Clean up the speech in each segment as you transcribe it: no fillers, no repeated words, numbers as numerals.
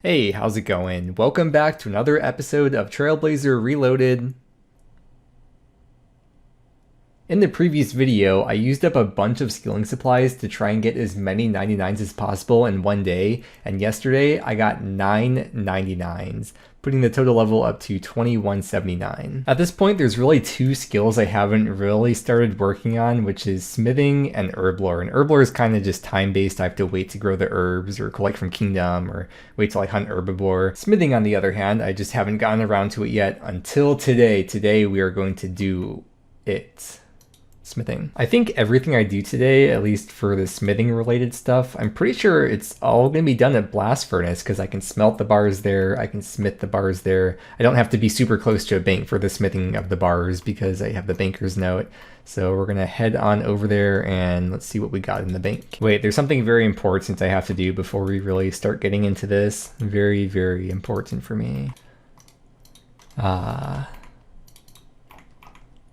Hey, how's it going? Welcome back to another episode of Trailblazer Reloaded. In the previous video, I used up a bunch of skilling supplies to try and get as many 99s as possible in one day, and yesterday I got 9 99s, putting the total level up to 2179. At this point, there's really two skills I haven't really started working on, which is smithing and herb lore. And herb lore is kind of just time-based. I have to wait to grow the herbs or collect from kingdom or wait till I hunt herbivore. Smithing, on the other hand, I just haven't gotten around to it yet until today. Today we are going to do it. Smithing. I think everything I do today, at least for the smithing related stuff, I'm pretty sure it's all going to be done at blast furnace because I can smelt the bars there, I can smith the bars there. I don't have to be super close to a bank for the smithing of the bars because I have the banker's note. So we're going to head on over there and let's see what we got in the bank. Wait, there's something very important I have to do before we really start getting into this. Very, very important for me.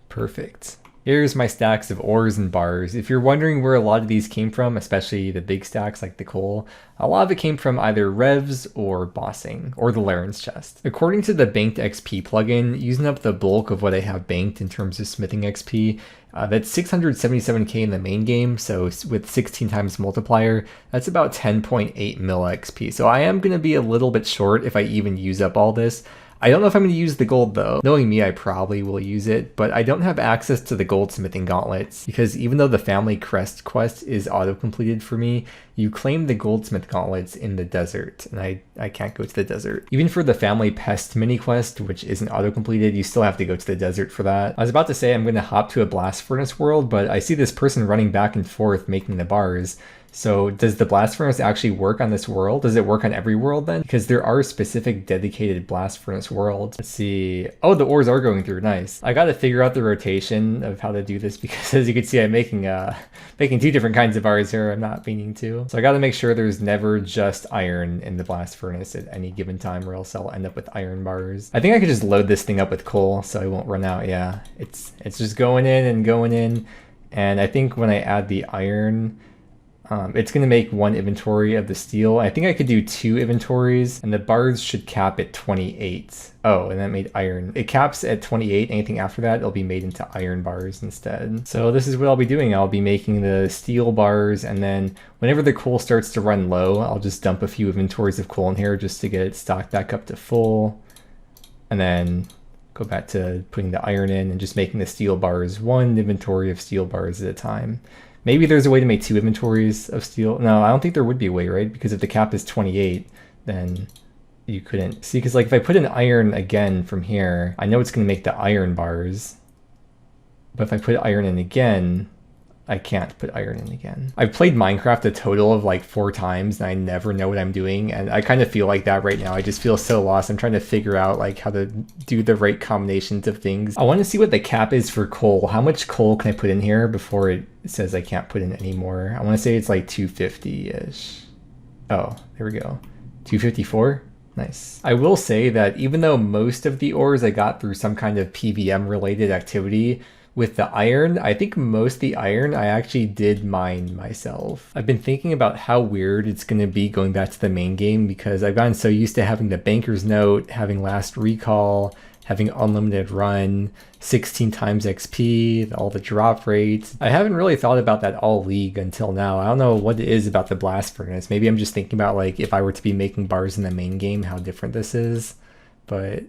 Perfect. Here's my stacks of ores and bars. If you're wondering where a lot of these came from, especially the big stacks like the coal, a lot of it came from either revs or bossing, or the Laren's chest. According to the banked XP plugin, using up the bulk of what I have banked in terms of smithing XP, that's 677k in the main game, so with 16 times multiplier, that's about 10.8 mil XP. So I am going to be a little bit short if I even use up all this. I don't know if I'm going to use the gold though. Knowing me, I probably will use it, but I don't have access to the goldsmithing gauntlets because even though the family crest quest is auto-completed for me, you claim the goldsmith gauntlets in the desert, and I can't go to the desert. Even for the family pest mini quest, which isn't auto-completed, you still have to go to the desert for that. I was about to say I'm going to hop to a blast furnace world, but I see this person running back and forth making the bars. So does the blast furnace actually work on this world? Does it work on every world then? Because there are specific dedicated blast furnace worlds. Let's see. Oh, the ores are going through. Nice. I got to figure out the rotation of how to do this because as you can see, I'm making two different kinds of bars here. I'm not meaning to. So I got to make sure there's never just iron in the blast furnace at any given time or else I'll end up with iron bars. I think I could just load this thing up with coal so I won't run out. Yeah, it's just going in and going in. And I think when I add the iron, it's going to make one inventory of the steel. I think I could do 2 inventories, and the bars should cap at 28. Oh, and that made iron. It caps at 28. Anything after that, it'll be made into iron bars instead. So this is what I'll be doing. I'll be making the steel bars, and then whenever the coal starts to run low, I'll just dump a few inventories of coal in here just to get it stocked back up to full. And then go back to putting the iron in and just making the steel bars 1 inventory of steel bars at a time. Maybe there's a way to make 2 inventories of steel. No, I don't think there would be a way, right? Because if the cap is 28, then you couldn't. See, because like if I put an iron again from here, I know it's going to make the iron bars. But if I put iron in again, I can't put iron in again. I've played Minecraft a total of like 4 times and I never know what I'm doing. And I kind of feel like that right now. I just feel so lost. I'm trying to figure out like how to do the right combinations of things. I want to see what the cap is for coal. How much coal can I put in here before it says I can't put in any more? I want to say it's like 250-ish. Oh, there we go. 254? Nice. I will say that even though most of the ores I got through some kind of PVM related activity, with the iron, I think most of the iron I actually did mine myself. I've been thinking about how weird it's going to be going back to the main game because I've gotten so used to having the banker's note, having last recall, having unlimited run, 16 times XP, all the drop rates. I haven't really thought about that all league until now. I don't know what it is about the blast furnace. Maybe I'm just thinking about like if I were to be making bars in the main game, how different this is. But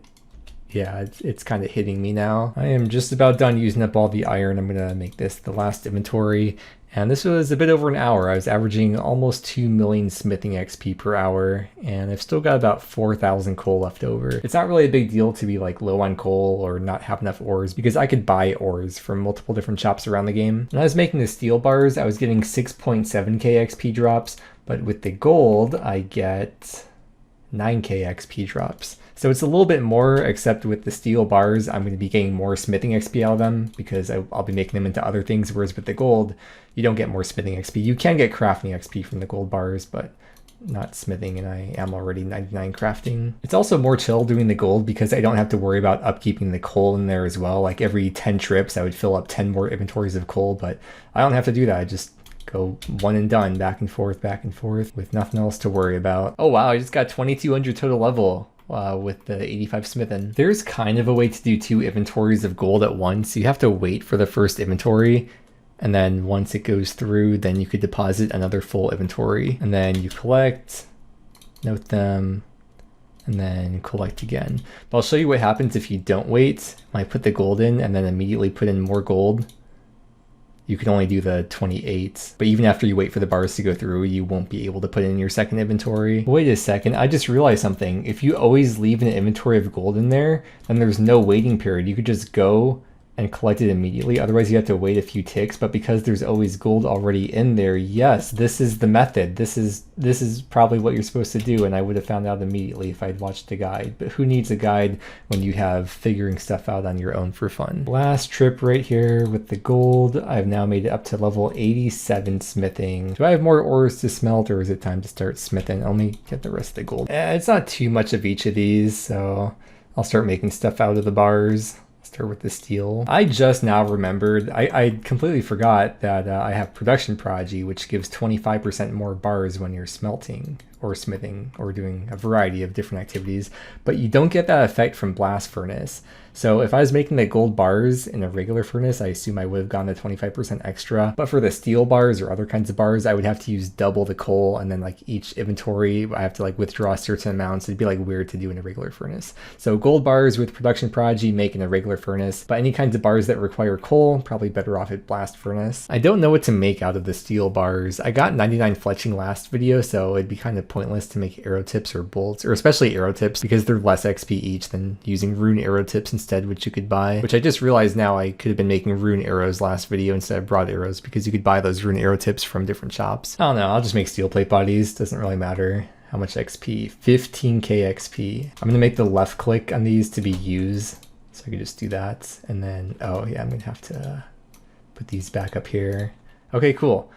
yeah, it's kind of hitting me now. I am just about done using up all the iron. I'm going to make this the last inventory. And this was a bit over an hour. I was averaging almost 2 million smithing XP per hour. And I've still got about 4,000 coal left over. It's not really a big deal to be like low on coal or not have enough ores because I could buy ores from multiple different shops around the game. When I was making the steel bars, I was getting 6.7k XP drops. But with the gold, I get 9k XP drops. So it's a little bit more, except with the steel bars, I'm going to be getting more smithing XP out of them because I'll be making them into other things, whereas with the gold, you don't get more smithing XP. You can get crafting XP from the gold bars, but not smithing, and I am already 99 crafting. It's also more chill doing the gold because I don't have to worry about upkeeping the coal in there as well. Like every 10 trips, I would fill up 10 more inventories of coal, but I don't have to do that. I just go one and done, back and forth with nothing else to worry about. Oh wow, I just got 2200 total level with the 85 smithing. There's kind of a way to do 2 inventories of gold at once. You have to wait for the first inventory, and then once it goes through, then you could deposit another full inventory, and then you collect, note them, and then collect again. But I'll show you what happens if you don't wait. When I put the gold in and then immediately put in more gold, you can only do the 28. But even after you wait for the bars to go through, you won't be able to put in your second inventory. Wait a second, I just realized something. If you always leave an inventory of gold in there, then there's no waiting period. You could just go and collect it immediately. Otherwise you have to wait a few ticks, but because there's always gold already in there, yes, this is the method. This is probably what you're supposed to do, and I would have found out immediately if I'd watched the guide. But who needs a guide when you have figuring stuff out on your own for fun? Last trip right here with the gold. I've now made it up to level 87 smithing. Do I have more ores to smelt, or is it time to start smithing? Let me get the rest of the gold. It's not too much of each of these, so I'll start making stuff out of the bars. Start with the steel. I just now remembered, I completely forgot that I have Production Prodigy, which gives 25% more bars when you're smelting or smithing or doing a variety of different activities, but you don't get that effect from Blast Furnace. So if I was making the gold bars in a regular furnace, I assume I would have gotten the 25% extra. But for the steel bars or other kinds of bars, I would have to use double the coal, and then like each inventory, I have to like withdraw certain amounts. It'd be like weird to do in a regular furnace. So gold bars with Production Prodigy make in a regular furnace, but any kinds of bars that require coal, probably better off at Blast Furnace. I don't know what to make out of the steel bars. I got 99 fletching last video, so it'd be kind of pointless to make arrow tips or bolts, or especially arrow tips, because they're less XP each than using rune arrow tips instead, which you could buy. Which I just realized now I could have been making rune arrows last video instead of broad arrows, because you could buy those rune arrow tips from different shops. I don't know, I'll just make steel plate bodies. Doesn't really matter how much XP. 15k XP. I'm gonna make the left click on these to be use, so I could just do that. And then, oh yeah, I'm gonna have to put these back up here. Okay, cool.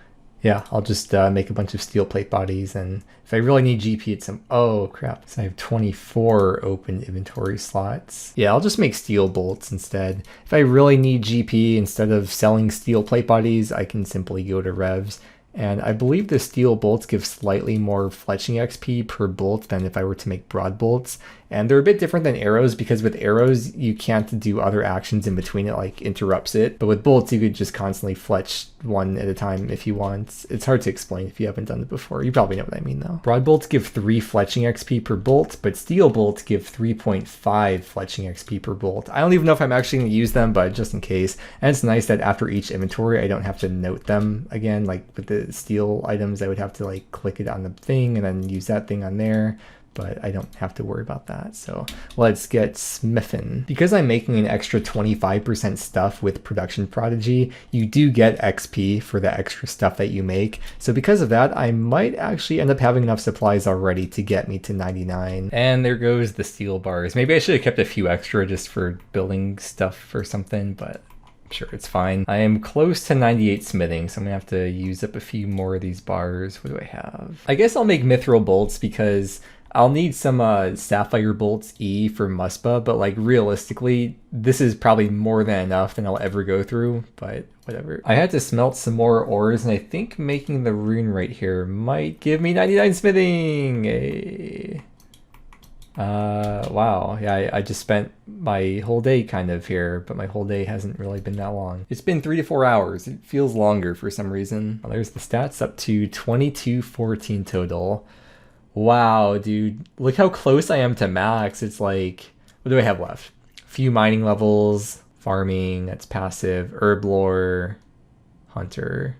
Yeah, I'll just make a bunch of steel plate bodies, and if I really need GP, it's some... Oh, crap. So I have 24 open inventory slots. Yeah, I'll just make steel bolts instead. If I really need GP, instead of selling steel plate bodies, I can simply go to revs. And I believe the steel bolts give slightly more fletching XP per bolt than if I were to make broad bolts. And they're a bit different than arrows, because with arrows, you can't do other actions in between. It like interrupts it. But with bolts, you could just constantly fletch one at a time if you want. It's hard to explain if you haven't done it before. You probably know what I mean though. Broad bolts give 3 fletching XP per bolt, but steel bolts give 3.5 fletching XP per bolt. I don't even know if I'm actually going to use them, but just in case. And it's nice that after each inventory, I don't have to note them again. Like with the steel items, I would have to like click it on the thing and then use that thing on there. But I don't have to worry about that. So let's get smithing. Because I'm making an extra 25% stuff with Production Prodigy, you do get XP for the extra stuff that you make. So because of that, I might actually end up having enough supplies already to get me to 99. And there goes the steel bars. Maybe I should have kept a few extra just for building stuff or something, but sure, it's fine. I am close to 98 smithing, so I'm gonna have to use up a few more of these bars. What do I have? I guess I'll make mithril bolts, because I'll need some sapphire bolts E for Muspa, but like realistically, this is probably more than enough than I'll ever go through, but whatever. I had to smelt some more ores, and I think making the rune right here might give me 99 smithing. Hey. Wow, yeah, I just spent my whole day kind of here, but my whole day hasn't really been that long. It's been 3 to 4 hours. It feels longer for some reason. Well, there's the stats, up to 2214 total. Wow, dude, look how close I am to max. It's like, what do I have left? A few mining levels, farming, that's passive, herb lore, hunter.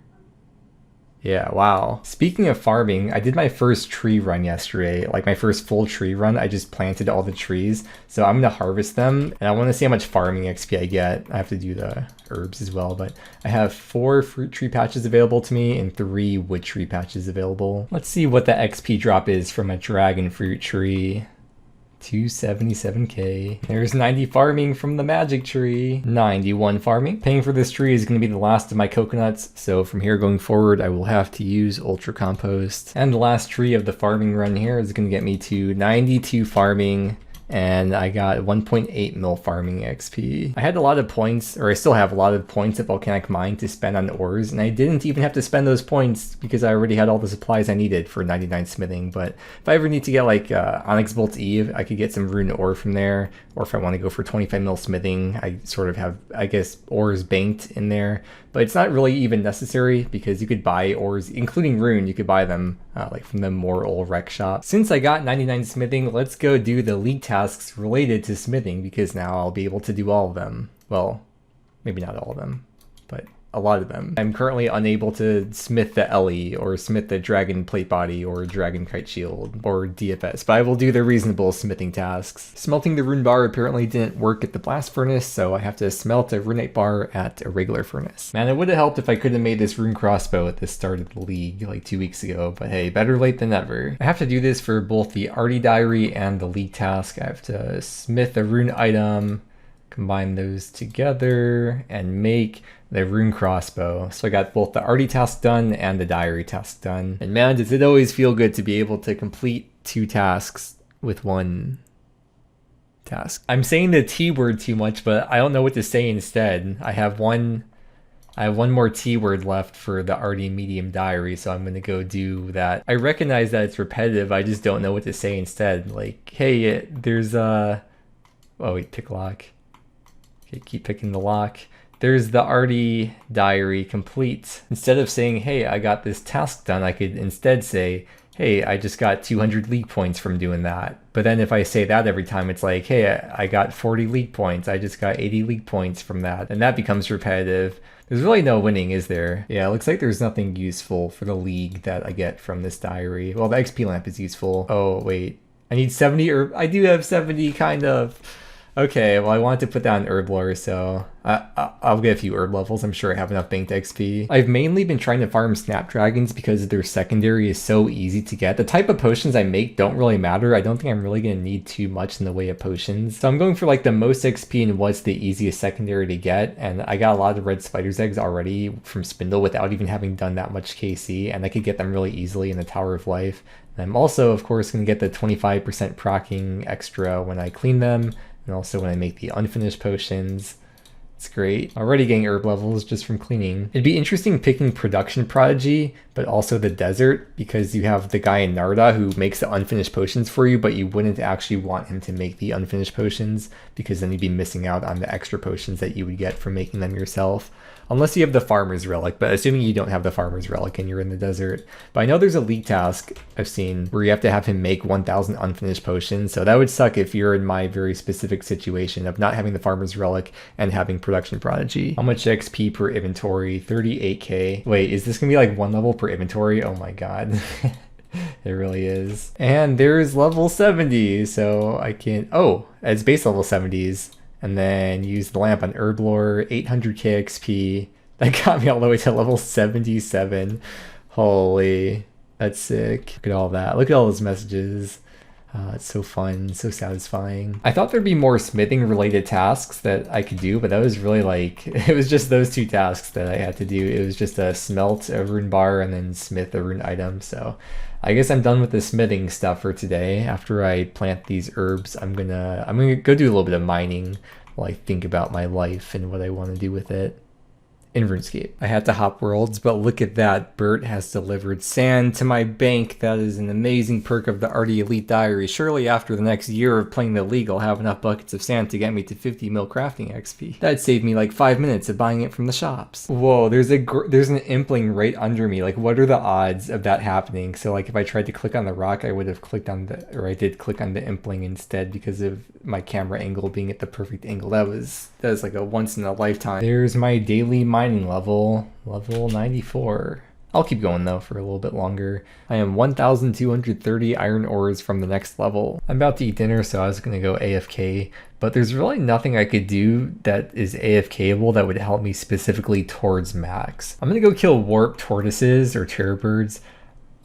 Yeah, wow. Speaking of farming, I did my first tree run yesterday, like my first full tree run. I just planted all the trees, so I'm gonna harvest them, and I want to see how much farming XP I get. I have to do the herbs as well, but I have 4 fruit tree patches available to me and 3 wood tree patches available. Let's see what the XP drop is from a dragon fruit tree. 277k. There's 90 farming from the magic tree. 91 farming. Paying for this tree is going to be the last of my coconuts, so from here going forward I will have to use ultra compost. And the last tree of the farming run here is going to get me to 92 farming and I got 1.8 mil farming XP. I had a lot of points, or I still have a lot of points at Volcanic Mine to spend on ores, and I didn't even have to spend those points because I already had all the supplies I needed for 99 smithing. But if I ever need to get like Onyx Bolt's Eve, I could get some rune ore from there, or if I want to go for 25 mil smithing, I sort of have, I guess, ores banked in there. But it's not really even necessary because you could buy ores, including rune, you could buy them like from the Moral Rec shop. Since I got 99 smithing, let's go do the league tasks related to smithing because now I'll be able to do all of them. Well, maybe not all of them, but a lot of them. I'm currently unable to smith the Ellie or smith the Dragon Plate Body or Dragon Kite Shield or DFS, but I will do the reasonable smithing tasks. Smelting the rune bar apparently didn't work at the blast furnace, so I have to smelt a runite bar at a regular furnace. Man, it would have helped if I could have made this rune crossbow at the start of the league like 2 weeks ago, but hey, better late than never. I have to do this for both the Arty Diary and the league task. I have to smith a rune item, combine those together, and make the rune crossbow. So I got both the Arty task done and the diary task done. And man, does it always feel good to be able to complete 2 tasks with 1 task. I'm saying the T word too much, but I don't know what to say instead. I have one more T word left for the Arty medium diary, so I'm gonna go do that. I recognize that it's repetitive, I just don't know what to say instead. Like, hey, there's oh wait, pick lock. Okay, keep picking the lock. There's the Arty diary complete. Instead of saying, hey, I got this task done, I could instead say, hey, I just got 200 league points from doing that. But then if I say that every time, it's like, hey, I got 40 league points. I just got 80 league points from that. And that becomes repetitive. There's really no winning, is there? Yeah, it looks like there's nothing useful for the league that I get from this diary. Well, the XP lamp is useful. Oh, wait. I need 70, or I do have 70, kind of. Okay, well I wanted to put down herb lore, so I'll get a few herb levels. I'm sure I have enough banked XP. I've mainly been trying to farm snapdragons because their secondary is so easy to get. The type of potions I make don't really matter. I don't think I'm really going to need too much in the way of potions. So I'm going for like the most XP and what's the easiest secondary to get. And I got a lot of red spider's eggs already from Spindle without even having done that much KC. And I could get them really easily in the Tower of Life. And I'm also, of course, going to get the 25% proccing extra when I clean them. And also when I make the unfinished potions. It's great. Already getting herb levels just from cleaning. It'd be interesting picking Production Prodigy, but also the Desert, because you have the guy in Narda who makes the unfinished potions for you, but you wouldn't actually want him to make the unfinished potions, because then you'd be missing out on the extra potions that you would get from making them yourself. Unless you have the Farmer's Relic, but assuming you don't have the Farmer's Relic and you're in the desert. But I know there's a league task I've seen where you have to have him make 1,000 unfinished potions, so that would suck if you're in my very specific situation of not having the Farmer's Relic and having Production Prodigy. How much XP per inventory? 38k. Wait, is this gonna be like 1 level per inventory? Oh my god. It really is. And there's level 70, so I can... Oh, it's base level 70s. And then use the lamp on Herblore, 800k XP. That got me all the way to level 77. Holy, that's sick. Look at all that. Look at all those messages. It's so fun, so satisfying. I thought there'd be more smithing related tasks that I could do, but that was really like, it was just those 2 tasks that I had to do. It was just a smelt a rune bar and then smith a rune item. So I guess I'm done with the smithing stuff for today. After I plant these herbs, I'm gonna go do a little bit of mining while I think about my life and what I want to do with it. In RuneScape. I had to hop worlds, but look at that. Bert has delivered sand to my bank. That is an amazing perk of the Arty Elite Diary. Surely after the next year of playing the league, I'll have enough buckets of sand to get me to 50 mil crafting XP. That'd save me like 5 minutes of buying it from the shops. Whoa, there's an impling right under me. Like, what are the odds of that happening? So like if I tried to click on the rock, I would have clicked on I did click on the impling instead because of my camera angle being at the perfect angle. That was like a once in a lifetime. There's my daily mining level 94. I'll keep going though for a little bit longer. I am 1,230 iron ores from the next level. I'm about to eat dinner, so I was gonna go AFK, but there's really nothing I could do that is AFKable that would help me specifically towards max. I'm gonna go kill warp tortoises or terror birds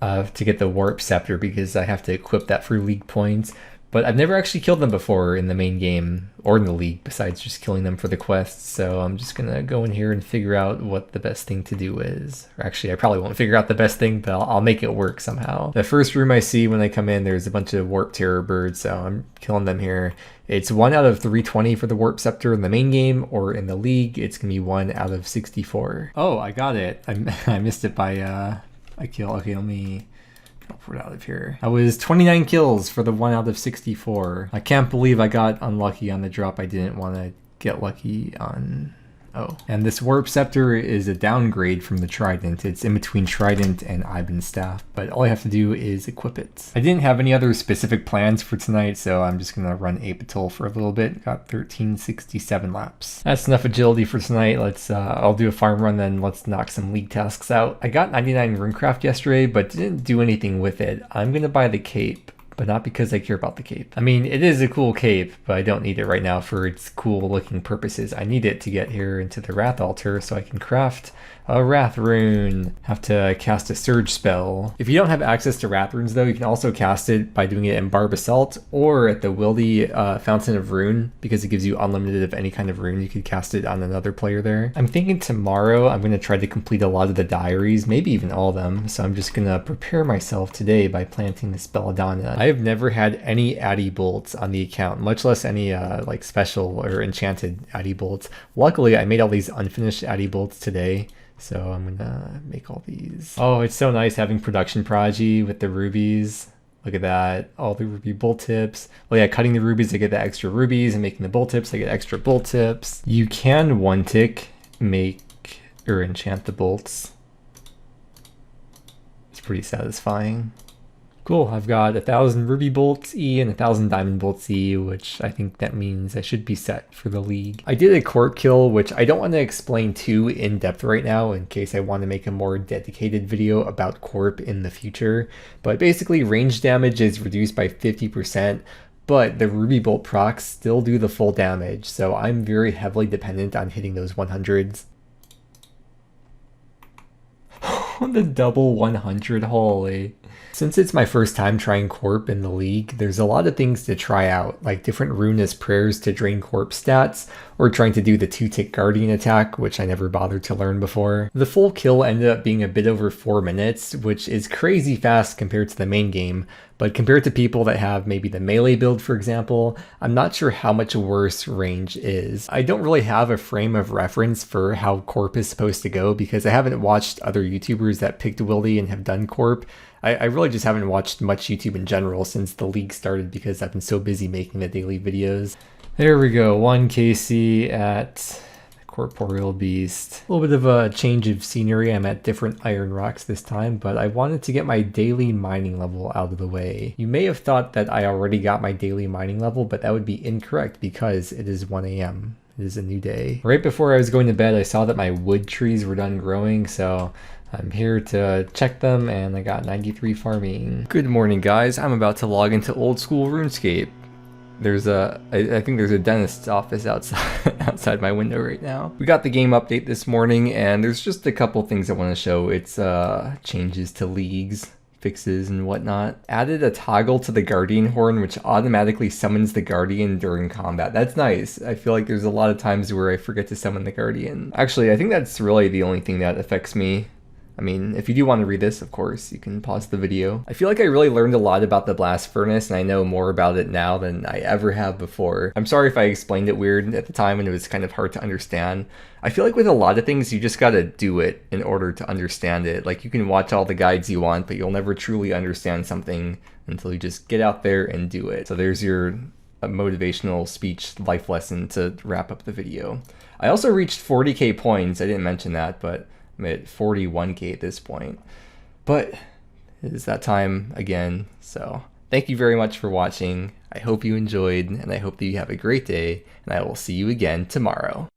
to get the warp scepter because I have to equip that for league points. But I've never actually killed them before in the main game or in the league besides just killing them for the quests. So I'm just gonna go in here and figure out what the best thing to do is. Or actually, I probably won't figure out the best thing, but I'll make it work somehow. The first room I see when I come in, there's a bunch of warp terror birds, so I'm killing them here. It's 1 out of 320 for the warp scepter in the main game, or in the league, it's gonna be 1 out of 64. Oh, I got it. I missed it by a kill. Okay, let me teleport out of here. I was 29 kills for the 1 out of 64. I can't believe I got unlucky on the drop I didn't want to get lucky on. Oh, and this warp scepter is a downgrade from the trident. It's in between trident and Ivan's staff, but all I have to do is equip it. I didn't have any other specific plans for tonight, so I'm just gonna run Apital for a little bit. Got 1367 laps. That's enough agility for tonight. Let's I'll do a farm run, then let's knock some league tasks out. I got 99 runecraft yesterday, but didn't do anything with it. I'm gonna buy the cape, but not because I care about the cape. I mean, it is a cool cape, but I don't need it right now for its cool looking purposes. I need it to get here into the Wrath altar so I can craft a Wrath rune. Have to cast a surge spell. If you don't have access to Wrath runes though, you can also cast it by doing it in Barb Assault or at the Wildy Fountain of Rune, because it gives you unlimited of any kind of rune. You could cast it on another player there. I'm thinking tomorrow I'm gonna try to complete a lot of the diaries, maybe even all of them. So I'm just gonna prepare myself today by planting this belladonna. I have never had any Addy bolts on the account, much less any like special or enchanted Addy bolts. Luckily, I made all these unfinished Addy bolts today, so I'm gonna make all these. Oh, it's so nice having production Prodigy with the rubies. Look at that, all the ruby bolt tips. Well, yeah, cutting the rubies, I get the extra rubies, and making the bolt tips, I get extra bolt tips. You can one tick make or enchant the bolts. It's pretty satisfying. Cool, I've got 1,000 ruby bolts E and 1,000 diamond bolts E, which I think that means I should be set for the league. I did a corp kill, which I don't want to explain too in depth right now in case I want to make a more dedicated video about corp in the future. But basically range damage is reduced by 50%, but the ruby bolt procs still do the full damage, so I'm very heavily dependent on hitting those 100s. The double 100, holy. Since it's my first time trying Corp in the league, there's a lot of things to try out, like different Ruinous prayers to drain Corp stats, or trying to do the 2-tick Guardian attack, which I never bothered to learn before. The full kill ended up being a bit over 4 minutes, which is crazy fast compared to the main game, but compared to people that have maybe the melee build, for example, I'm not sure how much worse range is. I don't really have a frame of reference for how Corp is supposed to go because I haven't watched other YouTubers that picked Wildy and have done Corp. I really just haven't watched much YouTube in general since the league started because I've been so busy making the daily videos. There we go, 1 KC at the Corporeal Beast. A little bit of a change of scenery. I'm at different iron rocks this time, but I wanted to get my daily mining level out of the way. You may have thought that I already got my daily mining level, but that would be incorrect because it is 1 AM. It is a new day. Right before I was going to bed, I saw that my wood trees were done growing, so I'm here to check them, and I got 93 farming. Good morning, guys. I'm about to log into old school RuneScape. There's I think there's a dentist's office outside my window right now. We got the game update this morning, and there's just a couple things I want to show. It's changes to leagues, fixes, and whatnot. Added a toggle to the Guardian Horn, which automatically summons the Guardian during combat. That's nice. I feel like there's a lot of times where I forget to summon the Guardian. Actually, I think that's really the only thing that affects me. I mean, if you do want to read this, of course, you can pause the video. I feel like I really learned a lot about the blast furnace, and I know more about it now than I ever have before. I'm sorry if I explained it weird at the time and it was kind of hard to understand. I feel like with a lot of things, you just gotta do it in order to understand it. Like, you can watch all the guides you want, but you'll never truly understand something until you just get out there and do it. So there's your motivational speech life lesson to wrap up the video. I also reached 40k points. I didn't mention that, but I'm at 41k at this point. But it is that time again, so thank you very much for watching. I hope you enjoyed, and I hope that you have a great day, and I will see you again tomorrow.